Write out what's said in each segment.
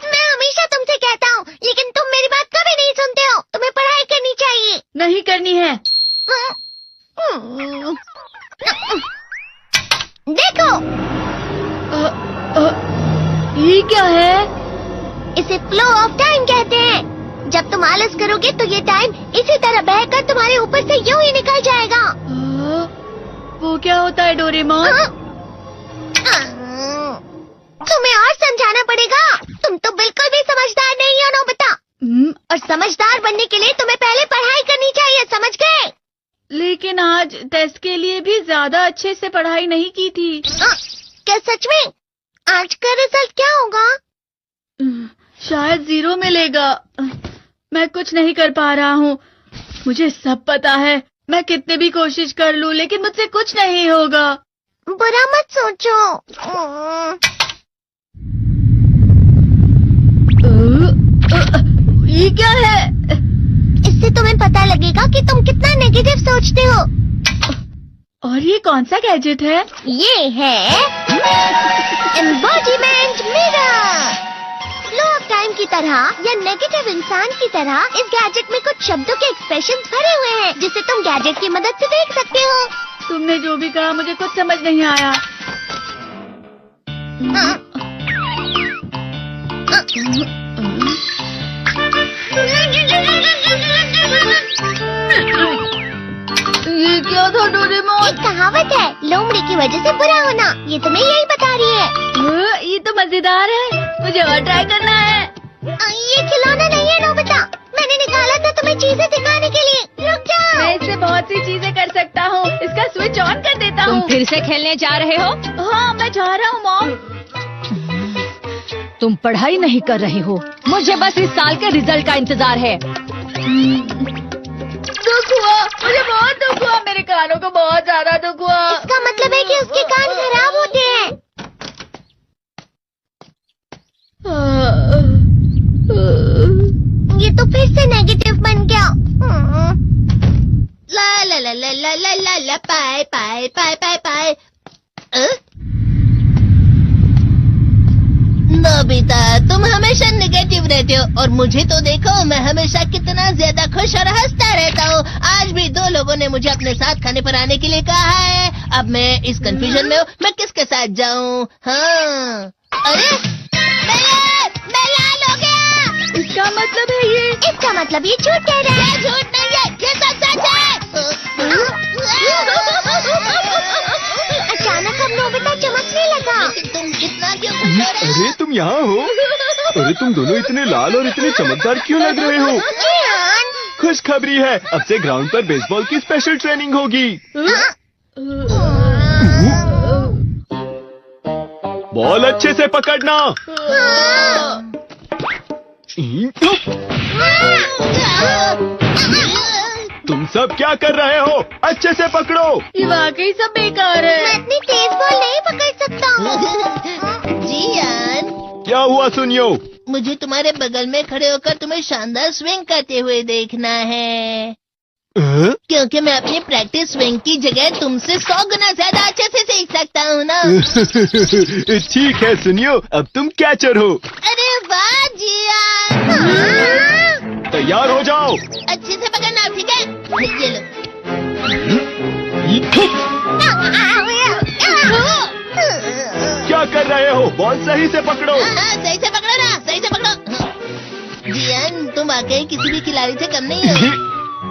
मैं हमेशा तुमसे कहता हूँ, लेकिन तुम मेरी बात कभी नहीं सुनते हो। तुम्हें पढ़ाई करनी चाहिए। नहीं करनी है। देखो, ये क्या है? इसे फ्लो ऑफ टाइम कहते हैं। जब तुम आलस करोगे तो ये टाइम इसी तरह बहकर तुम्हारे ऊपर से यूं ही निकल जाएगा। वो क्या होता है डोरेमोन? तुम्हें और समझाना पड़ेगा। तुम तो बिल्कुल भी समझदार नहीं हो नोबिता। और समझदार बनने के लिए तुम्हें पहले पढ़ाई करनी चाहिए, समझ गए? लेकिन आज टेस्ट के लिए भी ज्यादा अच्छे से पढ़ाई नहीं की थी। क्या सच में? आज का रिजल्ट क्या होगा? शायद 0 मिलेगा। मैं कुछ नहीं कर पा रहा हूँ। मुझे सब पता है। मैं कितनी भी कोशिश कर लूँ, लेकिन मुझसे कुछ नहीं होगा। बुरा मत सोचो। ये क्या है? इससे तुम्हें पता लगेगा कि तुम कितना नेगेटिव सोचते हो। और ये कौन सा गैजेट है? ये है embodiment mirror. Flow of time की तरह या नेगेटिव इंसान की तरह इस गैजेट में कुछ शब्दों के एक्सप्रेशंस भरे हुए हैं, जिसे तुम गैजेट की मदद से देख सकते हो। तुमने जो भी कहा मुझे कुछ समझ नहीं आया। ये क्या था डोरेमोन? एक कहावत है, लोमड़ी की वजह से बुरा होना। ये तुम्हें यही बता रही है। ये तो मजेदार है। मुझे और ट्राई करना है। ये खिलौना नहीं है नोबिता। मैंने निकाला था तुम्हें चीजें सिखाने के लिए। रुक जाओ। मैं इससे बहुत सी चीजें कर सकता हूँ। इसका स्विच ऑन कर देता हूँ। तुम फिर से खेलने जा रहे हो? हाँ, मैं जा रहा हूँ मॉम। तुम पढ़ाई नहीं कर रहे हो। मुझे बस इस साल के रिजल्ट का इंतजार है। दुख हुआ, मुझे बहुत दुख हुआ। मेरे कानों को बहुत ज्यादा दुख हुआ। इसका मतलब है कि उसके कान खराब होते हैं। ये तो फिर से नेगेटिव बन गया। ला ला ला ला ला ला ला ला पाए पाए पाए पाए पाए। नोबिता, तुम हमेशा नेगेटिव रहते हो और मुझे तो देखो, मैं हमेशा कितना ज्यादा खुश और हंसता रहता हूँ। आज भी 2 लोगों ने मुझे अपने साथ खाने पर आने के लिए कहा है। अब मैं इस कंफ्यूजन में हूँ, मैं किसके साथ जाऊँ? हाँ, अरे मैं लाल हो गया। इसका मतलब है ये? इसका मतलब ये झूठ कह रहा है। झूठ नहीं है, ये सच है। अचानक अब नोबिता चमकने लगा। तुम इतना क्यों खुश हो रहे हो? अरे तुम यहाँ हो? अरे तुम दोनों इतने लाल और इतने चमकदार क्यों लग रहे हो? खुशखबरी है, अब से ग्राउंड पर बेसबॉल की स्पेशल ट्रेनिंग होगी। बॉल अच्छे से पकड़ना। तुम सब क्या कर रहे हो? अच्छे से पकड़ो। ये वाकई सब बेकार है। मैं इतनी तेज बॉल नहीं पकड़ सकता हूँ। जियान, क्या हुआ सुनियो? मुझे तुम्हारे बगल में खड़े होकर तुम्हें शानदार स्विंग करते हुए देखना है। क्योंकि मैं अपनी प्रैक्टिस स्विंग की जगह तुमसे 100 गुना ज्यादा अच्छे से सीख सकता हूँ ना। ठीक है सुनियो, अब तुम कैचर हो। अरे वाह जियान। तैयार हो जाओ। अच्छे से पकड़ना, ठीक है? ये लो। क्या कर रहे हो? बॉल सही से पकड़ो। सही से पकड़ो ना, सही से पकड़ो। जियान, तुम वाकई किसी भी खिलाड़ी से कम नहीं हो।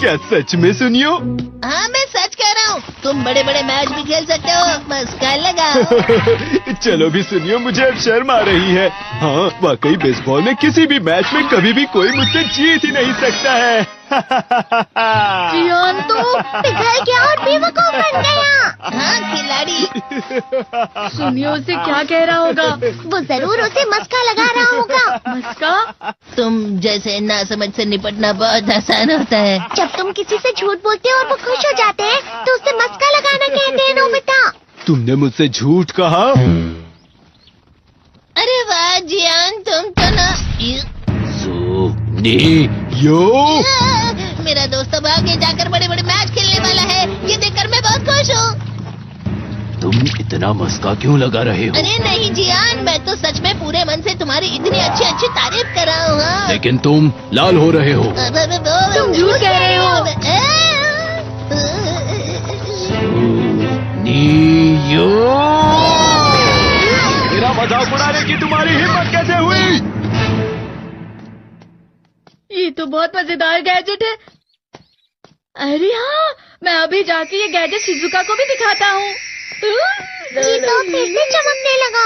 क्या सच में सुनियो? हाँ, मैं सच कह रहा हूँ। तुम बड़े बड़े मैच भी खेल सकते हो। मस्का लगाओ। चलो भी सुनियो, मुझे अब शर्म आ रही है। हाँ, वाकई बेसबॉल में किसी भी मैच में कभी भी कोई मुझसे जीत ही नहीं सकता है। जियान तो पिघल गया और बेवकूफ बन गया। हाँ, खिलाड़ी। सुनियो उसे क्या कह रहा होगा? वो जरूर उसे मस्का लगा रहा होगा। मस्का? तुम जैसे नासमझ से निपटना बहुत आसान होता है। जब तुम किसी से झूठ बोलते हो और वो खुश हो जाते हैं, तो उसे मस्का लगाना कहते हैं नोबिता। तुमने मुझसे झूठ कहा? अरे वाह जियान, तुम तो ना। यो मेरा दोस्त अब आगे जाकर बड़े बड़े मैच खेलने वाला है। ये देखकर मैं बहुत खुश हूँ। तुम इतना मस्का क्यों लगा रहे हो? अरे नहीं जियान, मैं तो सच में पूरे मन से तुम्हारी इतनी अच्छी अच्छी तारीफ कर रहा हूँ। हाँ। लेकिन तुम लाल हो रहे हो। तुम झूठ कह रहे हो। मेरा मजाक उड़ाने की तुम्हारी हिम्मत कैसे हुई? ये तो बहुत मजेदार गैजेट है। अरे हाँ, मैं अभी जाके ये गैजेट शिजुका को भी दिखाता हूँ। ये तो फिर से चमकने लगा।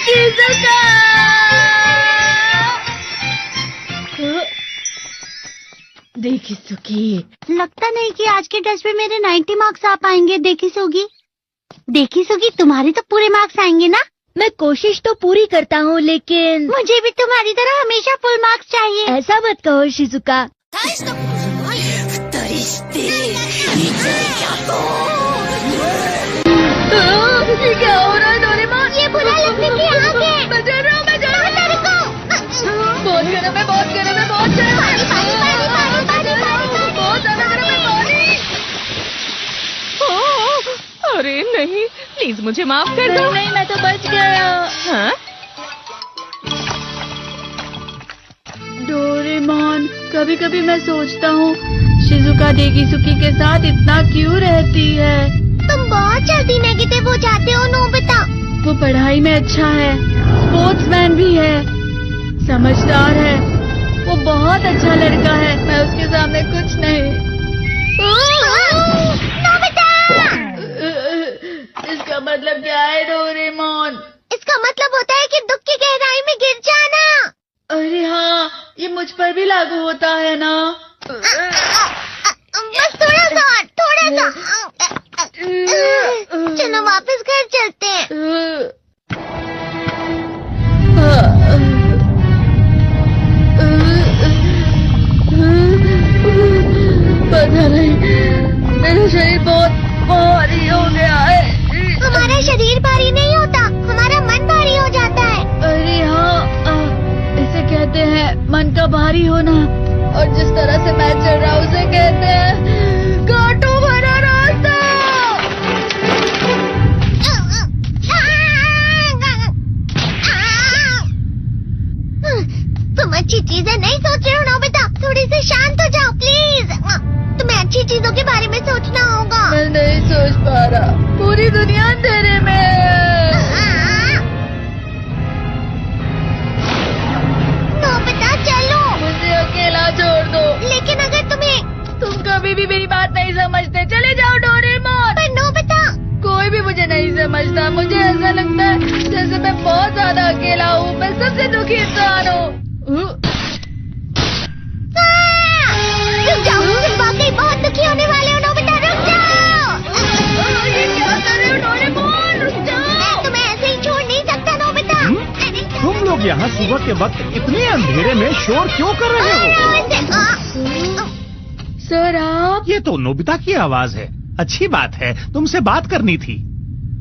शिजुका! देखी सुकी, लगता नहीं कि आज के टेस्ट में मेरे 90 मार्क्स आ पाएंगे। देखी सोगी तुम्हारे तो पूरे मार्क्स आएंगे ना? मैं कोशिश तो पूरी करता हूँ, लेकिन मुझे भी तुम्हारी तरह हमेशा फुल मार्क्स चाहिए। ऐसा मत कहो शिजुका। ये क्या हो रहा है डोरेमोन? ये बुरा लगने की आग है। मैं डर रहा हूँ, मैं डर रहा हूँ। बहुत गर्म है, बहुत गर्म है, बहुत गर्म है। बहुत ज्यादा गर्म है पानी। अरे नहीं, प्लीज मुझे माफ कर दो। नहीं, मैं तो बच गया। हाँ? डोरेमोन, कभी कभी मैं सोचता हूँ शिजुका डेगिसुकी के साथ इतना क्यों रहती है। तुम बहुत जल्दी नेगेटिव हो जाते हो नोबिता। वो पढ़ाई में अच्छा है, स्पोर्ट्समैन भी है, समझदार है, वो बहुत अच्छा लड़का है। मैं उसके सामने कुछ नहीं। इसका मतलब क्या है डोरेमोन? इसका मतलब होता है कि दुख की गहराई में गिर जाना। अरे हाँ, ये मुझ पर भी लागू होता है ना। बस थोड़ा सा। चलो वापस घर चलते हैं। पता नहीं, मेरा शरीर बहुत भारी हो गया है। हमारा शरीर भारी नहीं होता, हमारा मन भारी हो जाता है। अरे हाँ, इसे कहते हैं मन का भारी होना। और जिस तरह से मैं चल रहा हूँ उसे कहते हैं कांटों भरा रास्ता। तुम अच्छी चीजें नहीं सोच रहे हो नोबिता, थोड़ी सी शांत हो जाओ प्लीज। तुम्हें अच्छी चीजों के बारे में सोचना होगा। मैं नहीं सोच पा रहा, पूरी दुनिया अंधेरे में है। नोबिता चलो। मुझे अकेला छोड़ दो। लेकिन अगर तुम कभी भी मेरी बात नहीं समझते, चले जाओ डोरेमोन। पर नोबिता, कोई भी मुझे नहीं समझता। मुझे ऐसा लगता है जैसे मैं बहुत ज्यादा अकेला हूँ, मैं सबसे दुखी इंसान हूँ। रुक जाओ, तुम वाकई बहुत दुखी होने वाले हो नोबिता, रुक जाओ। ये क्या कर रहे हो डोरेमोन, रुक जाओ। मैं तुम्हें ऐसे ही छोड़ नहीं सकता नोबिता। तुम लोग यहाँ सुबह के वक्त इतने अंधेरे में शोर क्यों कर रहे हो? सर आप? ये तो नोबिता की आवाज है। अच्छी बात है, तुमसे बात करनी थी।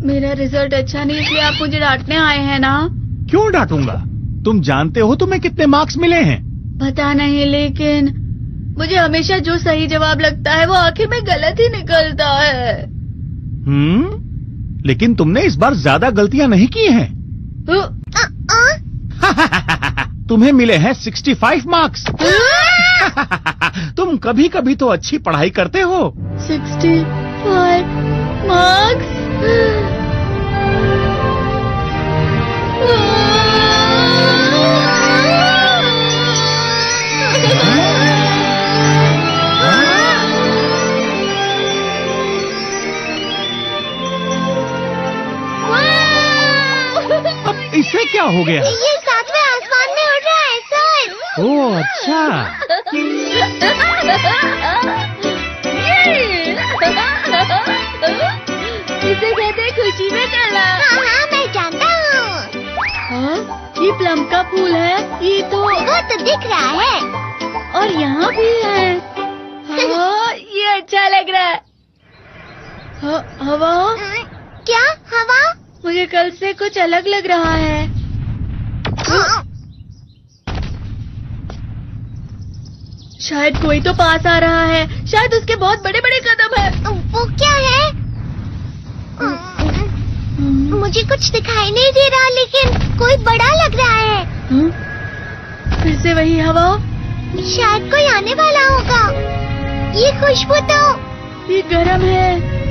मेरा रिजल्ट अच्छा नहीं, इसलिए आप मुझे डांटने आए हैं ना? क्यों डांटूंगा? तुम जानते हो तुम्हें कितने मार्क्स मिले हैं? पता नहीं, लेकिन मुझे हमेशा जो सही जवाब लगता है वो आखिर में गलत ही निकलता है। लेकिन तुमने इस बार ज्यादा गलतियां नहीं की हैं। तुम्हें मिले हैं 65 मार्क्स। तुम कभी कभी तो अच्छी पढ़ाई करते हो। 65 मार्क्स? अब इससे क्या हो गया? ये सातवें आसमान में उड़ रहा है सर। ओह अच्छा। इसे कहते हैं खुशी में चलना। हाँ, मैं जानता हूँ। हाँ, ये प्लम का फूल है। ये तो वो तो दिख रहा है। और यहाँ भी है। हाँ, ये अच्छा लग रहा है। हवा? क्या हवा? मुझे कल से कुछ अलग लग रहा है। शायद कोई तो पास आ रहा है। शायद उसके बहुत बड़े बड़े कदम है। वो क्या है? मुझे कुछ दिखाई नहीं दे रहा, लेकिन कोई बड़ा लग रहा है। फिर से वही हवा। शायद कोई आने वाला होगा। ये खुशबू तो ये गर्म है।